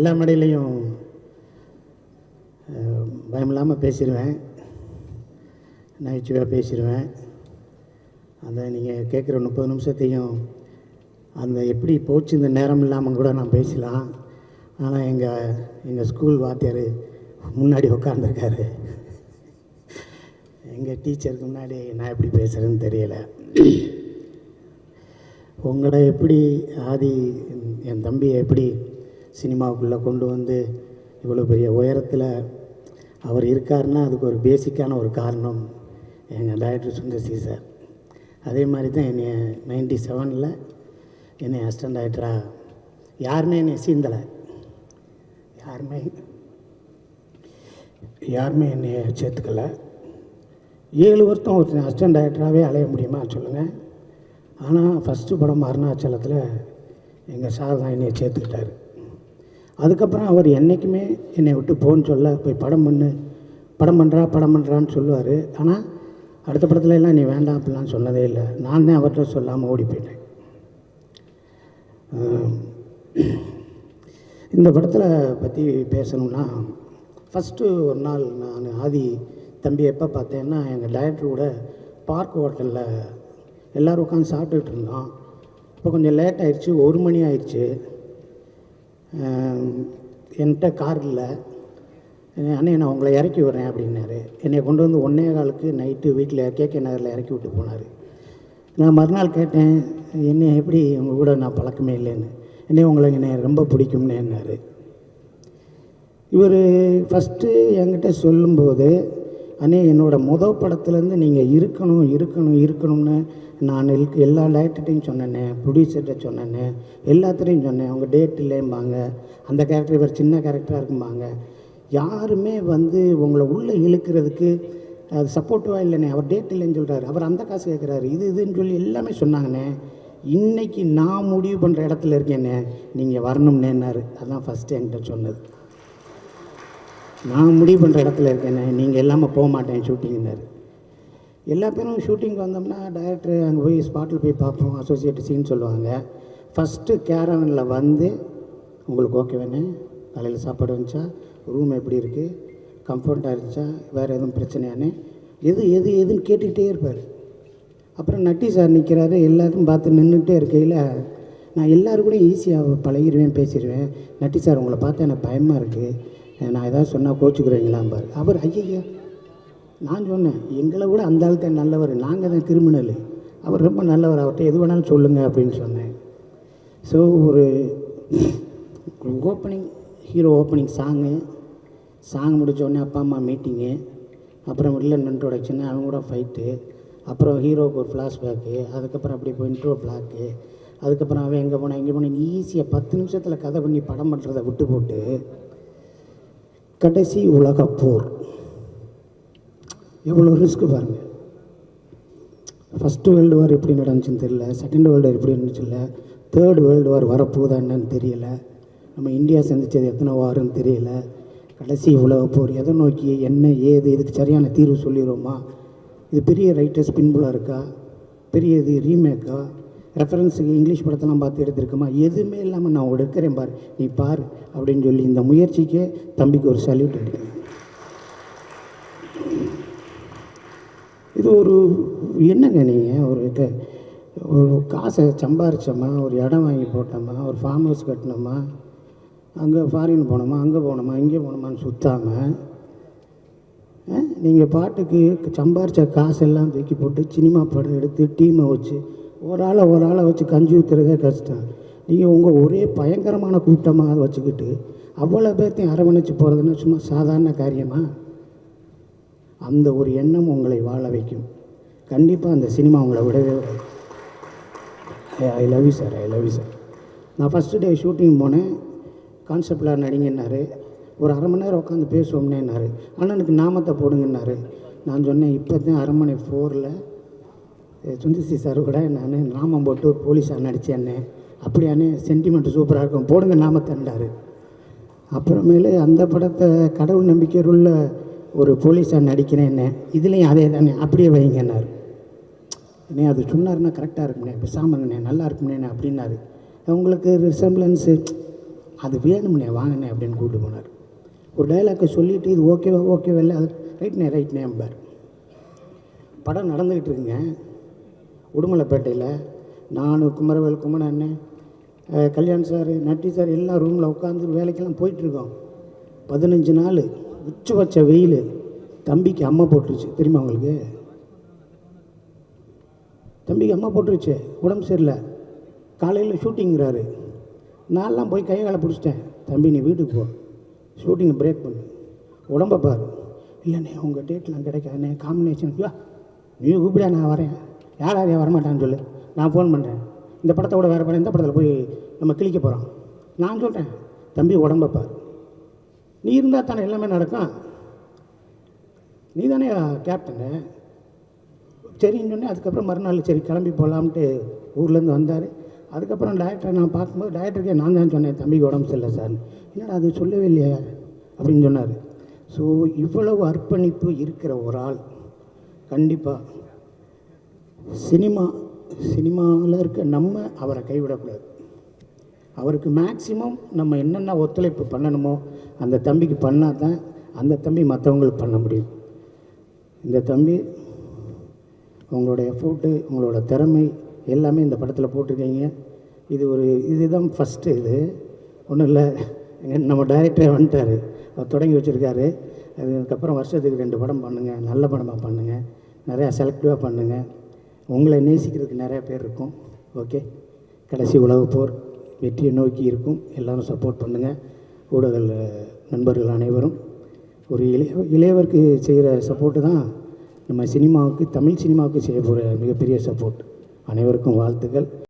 எல்லா மேடையிலையும் பயமில்லாமல் பேசிடுவேன், நகைச்சுவையாக பேசிடுவேன். அந்த நீங்கள் கேட்குற 30 நிமிஷத்தையும் அந்த எப்படி போச்சு இந்த நேரம் இல்லாமல் கூட நான் பேசலாம். ஆனால் எங்கள் ஸ்கூல் வாத்தியார் முன்னாடி உட்காந்துருக்காரு. எங்கள் டீச்சருக்கு முன்னாடி நான் எப்படி பேசுகிறேன்னு தெரியலை. உங்களை எப்படி ஆதி என் தம்பியை எப்படி சினிமாவுக்குள்ளே கொண்டு வந்து இவ்வளோ பெரிய உயரத்தில் அவர் இருக்காருன்னா அதுக்கு ஒரு பேசிக்கான ஒரு காரணம் எங்கள் டைரக்டர் சுந்தர் சி சார். அதே மாதிரி தான் என்னை 97 என்னை அசிஸ்டன்ட் டைரக்டராக யாருமே என்னை சீந்தலை, யாருமே என்னை சேர்த்துக்கலை. 7 வருஷம் ஒரு அசிஸ்டன்ட் டைரக்டராகவே அலைய முடியுமா சொல்லுங்கள். ஆனால் ஃபஸ்ட்டு படம் அருணாச்சலத்தில் எங்கள் சார் தான் என்னை சேர்த்துக்கிட்டார். அதுக்கப்புறம் அவர் என்றைக்குமே என்னை விட்டு போன்னு சொல்ல, போய் படம் பண்ணுறான்னு சொல்லுவார். ஆனால் அடுத்த படத்துல எல்லாம் நீ வேண்டாம் அப்படிலாம் சொன்னதே இல்லை. நான் தான் அவர்கிட்ட சொல்லாமல் ஓடி போயிட்டேன். இந்த படத்தில் பற்றி பேசணும்னா, ஃபஸ்ட்டு ஒரு நாள் நான் ஆதி தம்பி எப்போ பார்த்தேன்னா, எங்கள் டைரக்டர் கூட பார்க் ஹோட்டலில் எல்லோரும் உட்காந்து சாப்பிட்டுக்கிட்டு இருந்தோம். இப்போ கொஞ்சம் லேட் ஆயிடுச்சு, 1 மணி ஆயிடுச்சு. என்கிட்ட கார் இல்லை, அண்ணே நான் உங்களை இறக்கி விட்றேன் அப்படின்னாரு. என்னை கொண்டு வந்து 1:15 நைட்டு வீட்டில் கேகே நகரில் இறக்கி விட்டு போனார். நான் மறுநாள் கேட்டேன், என்னை எப்படி உங்கள் கூட நான் பழக்கமே இல்லைன்னு. என்னை ரொம்ப பிடிக்கும்னேன்னாரு. இவர் ஃபஸ்ட்டு என்கிட்ட சொல்லும்போது, அண்ணே என்னோடய படத்துலேருந்து நீங்கள் இருக்கணும்னு நான் எல்லா டைரக்டர்கிட்டையும் சொன்னேன்னே, ப்ரொடியூசர்கிட்ட சொன்னேன்னே, எல்லாத்துலேயும் சொன்னேன். அவங்க டேட் இல்லைம்பாங்க, அந்த கேரக்டர் இவர் சின்ன கேரக்டராக இருக்கும்பாங்க. யாருமே வந்து உங்களை உள்ளே இழுக்கிறதுக்கு அது சப்போர்ட்டிவாக இல்லைண்ணே. அவர் டேட் இல்லைன்னு சொல்கிறாரு, அவர் அந்த காசு கேட்குறாரு, இதுன்னு சொல்லி எல்லாமே சொன்னாங்கண்ணே. இன்றைக்கி நான் முடிவு பண்ணுற இடத்துல இருக்கேண்ணே, நீங்கள் வரணும்னேன்னாரு. அதுதான் ஃபஸ்ட்டு என்கிட்ட சொன்னது. நான் முடிவு பண்ணுற இடத்துல இருக்கேண்ணே, நீங்கள் எல்லாமே போக மாட்டேன் ஷூட்டிங்னாரு. எல்லா பேரும் ஷூட்டிங் வந்தோம்னா டைரக்டர் அங்கே போய் ஸ்பாட்டில் போய் பார்ப்போம், அசோசியேட் சீன் சொல்லுவாங்க. ஃபஸ்ட்டு கேரவனில் வந்து உங்களுக்கு ஓகே வேணேன், காலையில் சாப்பாடு வந்துச்சா, ரூம் எப்படி இருக்குது, கம்ஃபர்ட்டாக இருந்துச்சா, வேறு எதுவும் பிரச்சனையானே, எதுன்னு கேட்டுக்கிட்டே இருப்பார். அப்புறம் நட்டி சார் நிற்கிறாரு, எல்லாத்தையும் பார்த்து நின்றுக்கிட்டே இருக்கையில் நான் எல்லோரும் கூட ஈஸியாக பழகிடுவேன், பேசிடுவேன். நட்டி சார் உங்களை பார்த்தா எனக்கு பயமாக இருக்குது, நான் ஏதாவது சொன்னால் கோச்சுக்கிறீங்களாம்பார். அவர் ஐயா, நான் சொன்னேன் எங்களை விட அந்த ஆள் தான் நல்லவர், நாங்கள் தான் கிரிமினல், அவர் ரொம்ப நல்லவர், அவர்கிட்ட எது வேணாலும் சொல்லுங்கள் அப்படின்னு சொன்னேன். ஸோ ஒரு ஹீரோ ஓப்பனிங் சாங் முடித்தோடனே அப்பா அம்மா மீட்டிங்கு, அப்புறம் வில்லன் இன்ட்ரோடக்ஷனு, அவங்க கூட ஃபைட்டு, அப்புறம் ஹீரோவுக்கு ஒரு ஃப்ளாஷ்பேக்கு, அதுக்கப்புறம் அப்படி போய் இன்ட்ரோ பிளாக்கு, அதுக்கப்புறம் அவன் எங்கே போனேன் ஈஸியாக 10 நிமிஷத்தில் கதை பண்ணி படம் பண்ணுறதை விட்டு போட்டு கடைசி உலகப்போர் எவ்வளோ ரிஸ்க்கு பாருங்கள். ஃபஸ்ட்டு வேர்ல்டு வார் எப்படி நடந்துச்சுன்னு தெரியல, செகண்ட் வேர்ல்டு வார் எப்படி இருந்துச்சு இல்லை, தேர்ட் வேர்ல்டு வார் வரப்போகுதா என்னன்னு தெரியலை, நம்ம இந்தியா சந்தித்தது எத்தனை வாருன்னு தெரியல. கடைசி உலகப்போர் எதை நோக்கி என்ன ஏது, இதுக்கு சரியான தீர்வு சொல்லிடுவோமா, இது பெரிய ரைட்டர்ஸ் பின்புலாக இருக்கா, பெரிய இது ரீமேக்கா, ரெஃபரன்ஸுக்கு இங்கிலீஷ் படத்தெல்லாம் பார்த்து எடுத்துருக்குமா, எதுவுமே இல்லாமல் நான் எடுக்கிறேன் பார், நீ பார் அப்படின்னு சொல்லி இந்த முயற்சிக்கே தம்பிக்கு ஒரு சல்யூட் எடுக்கிறேன். இது ஒரு என்னங்க, நீங்கள் ஒரு காசை சம்பாரிச்சோமா, ஒரு இடம் வாங்கி போட்டோமா, ஒரு ஃபார்ம் ஹவுஸ் கட்டினோமா, அங்கே ஃபாரின் போனோமா, அங்கே போனோமா, இங்கே போனோமான்னு சுற்றாமல் நீங்கள் பாட்டுக்கு சம்பாரித்த காசெல்லாம் தூக்கி போட்டு சினிமா படம் எடுத்து டீமை வச்சு ஒரு ஆளை வச்சு கஞ்சி ஊற்றுறதே கஷ்டம். நீங்கள் உங்கள் ஒரே பயங்கரமான கூட்டமாக வச்சுக்கிட்டு அவ்வளோ பேர்த்தையும் அரவணைச்சு போகிறதுன்னு சும்மா சாதாரண காரியமா? அந்த ஒரு எண்ணம் உங்களை வாழ வைக்கும். கண்டிப்பாக அந்த சினிமா உங்களை விடவே விடாது. I love you sir. நான் ஃபஸ்ட்டு டே ஷூட்டிங் போனேன், கான்செப்டில் நடிங்கன்னாரு. ஒரு 1/2 மணி நேரம் உட்காந்து பேசுவோம்னேன்னாரு. அண்ணனுக்கு நாமத்தை போடுங்கன்னாரு. நான் சொன்னேன், இப்போ தான் அரண்மனை 4ல் சுந்தர்சி சார் கூட நான் நாமம் போட்டு ஒரு போலீஸாக நடித்தேன்னே. அப்படியானே சென்டிமெண்ட் சூப்பராக இருக்கும், போடுங்க நாமத்தண்டாரு. அப்புறமேலு அந்த படத்தை கடவுள் நம்பிக்கை உள்ள ஒரு போலீஸாக நடிக்கிறேன் என்ன, இதுலேயும் அதே தானே, அப்படியே வைங்கன்னாரு. என்னே அது சொன்னார்னா கரெக்டாக இருக்குண்ணே, பேசாமங்கண்ணே நல்லா இருக்குண்ணே அப்படின்னாரு. உங்களுக்கு ரிசம்பிளன்ஸு அது வேணும்னே வாங்கினேன் அப்படின்னு கூப்பிட்டு போனார். ஒரு டைலாக்கை சொல்லிவிட்டு இது ஓகேவா இல்லை, அது ரைட்னே அம்பார். படம் நடந்துக்கிட்டு இருக்குங்க. உடுமலைப்பேட்டையில் நான், குமரவேல், குமரன் அண்ணன், கல்யாண் சார், நட்டி சார் எல்லாம் ரூமில் உட்காந்து வேலைக்கெல்லாம் போயிட்டுருக்கோம். 15 நாள் உச்சி வச்ச வெயில். தம்பிக்கு அம்மா போட்டுருச்சு, தெரியுமா உங்களுக்கு? தம்பிக்கு அம்மா போட்டுருச்சு, உடம்பு சரியில்லை. காலையில் ஷூட்டிங்கிறாரு. நான்லாம் போய் கையை காலை பிடிச்சிட்டேன். தம்பி நீ வீட்டுக்கு போ, ஷூட்டிங்கை பிரேக் பண்ணு, உடம்பை பாரு. இல்லைண்ணே உங்கள் டேட்லாம் கிடைக்காதுண்ணே, காம்பினேஷன். நீ கூப்பிடா, நான் வரேன். யாரையும் வரமாட்டான்னு சொல்லு, நான் ஃபோன் பண்ணுறேன். இந்த படத்தோட வேறு படம், இந்த படத்தில் போய் நம்ம கிழிக்க போகிறோம். நான் சொல்கிறேன், தம்பி உடம்பை பாரு. நீ இருந்தால் தானே எல்லாமே நடக்கும். நீ தானே கேப்டனு. சரின்னு சொன்னேன். அதுக்கப்புறம் மறுநாள் சரி கிளம்பி போகலாம்ட்டு ஊர்லேருந்து வந்தார். அதுக்கப்புறம் டாக்டரை நான் பார்க்கும்போது டாக்டருக்கே நான் தான் சொன்னேன், தம்பிக்கு உடம்பு சரியில்லை சார். என்னடா அது சொல்லவே இல்லையா அப்படின்னு சொன்னார். ஸோ இவ்வளவு அர்ப்பணிப்பு இருக்கிற ஒரு ஆள் கண்டிப்பாக சினிமாவில் இருக்க நம்ம அவரை கைவிடக்கூடாது. அவருக்கு மேக்சிமம் நம்ம என்னென்ன ஒத்துழைப்பு பண்ணணுமோ அந்த தம்பிக்கு பண்ணால் தான் அந்த தம்பி மற்றவங்களுக்கு பண்ண முடியும். இந்த தம்பி உங்களோட எஃபோர்ட்டு, உங்களோட திறமை எல்லாமே இந்த படத்தில் போட்டிருக்கீங்க. இதுதான் ஃபஸ்ட்டு. இது ஒன்றும் இல்லை, நம்ம டைரக்டரே வந்துட்டார், அவர் தொடங்கி வச்சுருக்காரு. அதுக்கப்புறம் வருஷத்துக்கு 2 படம் பண்ணுங்கள், நல்ல படமாக பண்ணுங்கள், நிறையா செலக்டிவாக பண்ணுங்கள். உங்களை நேசிக்கிறதுக்கு நிறையா பேர் இருக்கும். ஓகே, கடைசி உலகப் போர் வெற்றியை நோக்கி இருக்கும். எல்லோரும் சப்போர்ட் பண்ணுங்கள். ஊடக நண்பர்கள் அனைவரும் ஒரு இளையவருக்கு செய்கிற சப்போர்ட்டு தான் நம்ம சினிமாவுக்கு, தமிழ் சினிமாவுக்கு செய்ய போகிற மிகப்பெரிய சப்போர்ட். அனைவருக்கும் வாழ்த்துக்கள்.